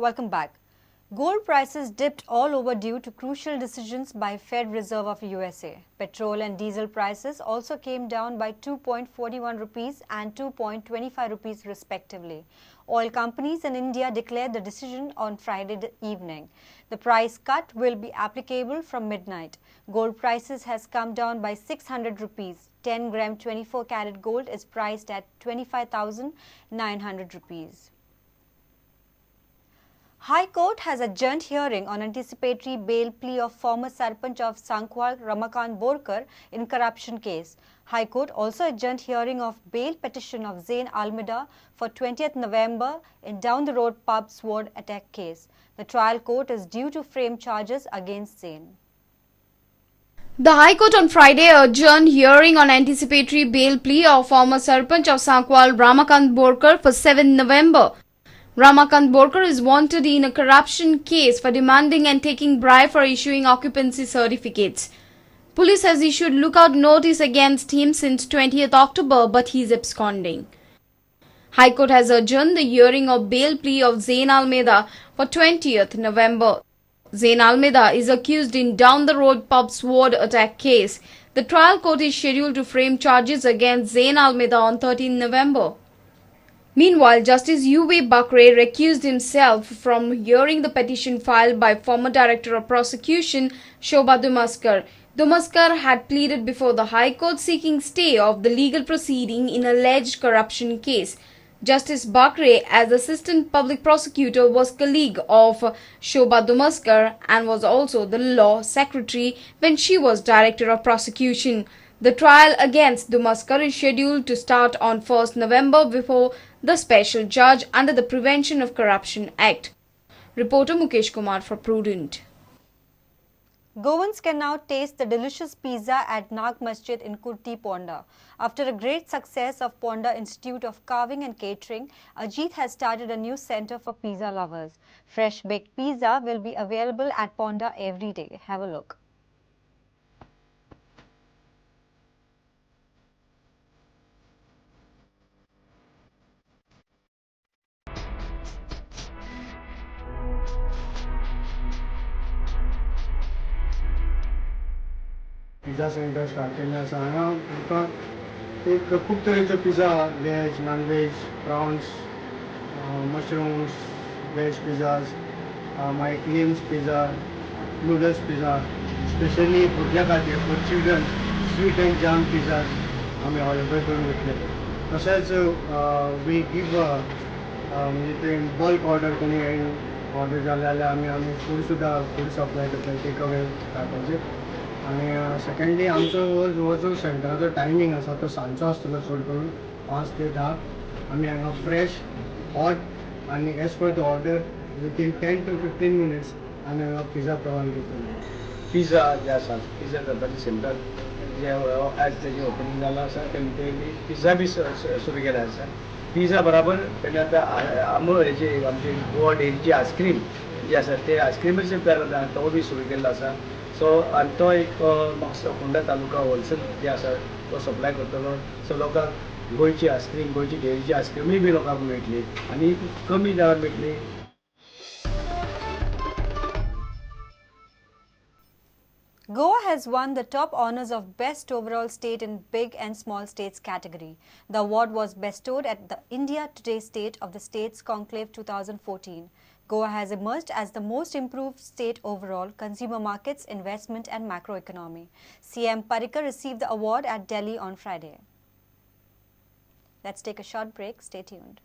Welcome back. Gold prices dipped all over due to crucial decisions by Fed Reserve of USA. Petrol and diesel prices also came down by 2.41 rupees and 2.25 rupees respectively. Oil companies in India declared the decision on Friday evening. The price cut will be applicable from midnight. Gold prices has come down by 600 rupees. 10 gram 24 karat gold is priced at 25,900 rupees. High Court has adjourned hearing on anticipatory bail plea of former Sarpanch of Sankhwal Ramakant Borkar in corruption case. High Court also adjourned hearing of bail petition of Zain Almeida for 20th November in down-the-road pub sword attack case. The trial court is due to frame charges against Zain. The High Court on Friday adjourned hearing on anticipatory bail plea of former Sarpanch of Sankhwal Ramakant Borkar for 7 November. Ramakant Borkar is wanted in a corruption case for demanding and taking bribe for issuing occupancy certificates. Police has issued lookout notice against him since 20th October, but he is absconding. High Court has adjourned the hearing of bail plea of Zain Almeida for 20th November. Zain Almeida is accused in down-the-road pub sword attack case. The trial court is scheduled to frame charges against Zain Almeida on 13 November. Meanwhile, Justice U.V. Bakre recused himself from hearing the petition filed by former Director of Prosecution Shobha Dumaskar. Dumaskar had pleaded before the High Court seeking stay of the legal proceeding in alleged corruption case. Justice Bakre, as Assistant Public Prosecutor, was colleague of Shobha Dumaskar and was also the Law Secretary when she was Director of Prosecution. The trial against Dumaskar is scheduled to start on 1st November before the Special Judge under the Prevention of Corruption Act. Reporter Mukesh Kumar for Prudent. Goans can now taste the delicious pizza at Nag Masjid in Kurti, Ponda. After a great success of Ponda Institute of Carving and Catering, Ajit has started a new center for pizza lovers. Fresh baked pizza will be available at Ponda every day. Have a look. Pizza centre start केलें आसा हांगा तुमकां एक खूब तरेचो pizza veg non veg prawns mushrooms veg pizzas मागीर creams pizza noodles pizza specially भुरग्यां खातीर for children sweet and jam pizzas आमी अवेलेबल करून दितले तशेंच वी गीव म्हणजे ते बल्क ऑर्डर कोणी ऑर्डर जालें जाल्यार आमी फूड सुद्दां फूड सप्लाय करता टेक अवे टायपाचें आनी सेकंडली आमचो हो जो सेंटराचो टायमींग आसा तो सांजचो आसतलो चड करून 5 ते 10 आमी हांगा फ्रेश हॉट आनी as per the order within 10 to 15 minutes आमी हांगा पिझ्झा प्रोवायड करतले पिझ्झा जे आसा पिझ्झा करपाचें सेंटर जे आज तेजें ओपनिंग जालां आसा तेणी पिझ्झा बी सुरू केला आसा पिझ्झा बराबर तेणें आतां अमूल हेची आमची गोवा डेरीची आयस्क्रीम जी आसा ते आयस्क्रीमीचें तयार तो बी सुरू केल्लो आसा सो आनी तो एक म्हाका फोंडा तालुका होलसेल जे आसा तो सप्लाय करतलो सो लोकांक गोंयची आयस्क्रीम गोंयची डेरीची आयस्क्रीमूय बी लोकांक मेळटली आनी कमी दरान मेळटली. Goa has won the top honours of Best Overall State in Big and Small States category. The award was bestowed at the India Today State of the States Conclave 2014. Goa has emerged as the most improved state overall, consumer markets, investment and macroeconomy. CM Parrikar received the award at Delhi on Friday. Let's take a short break. Stay tuned.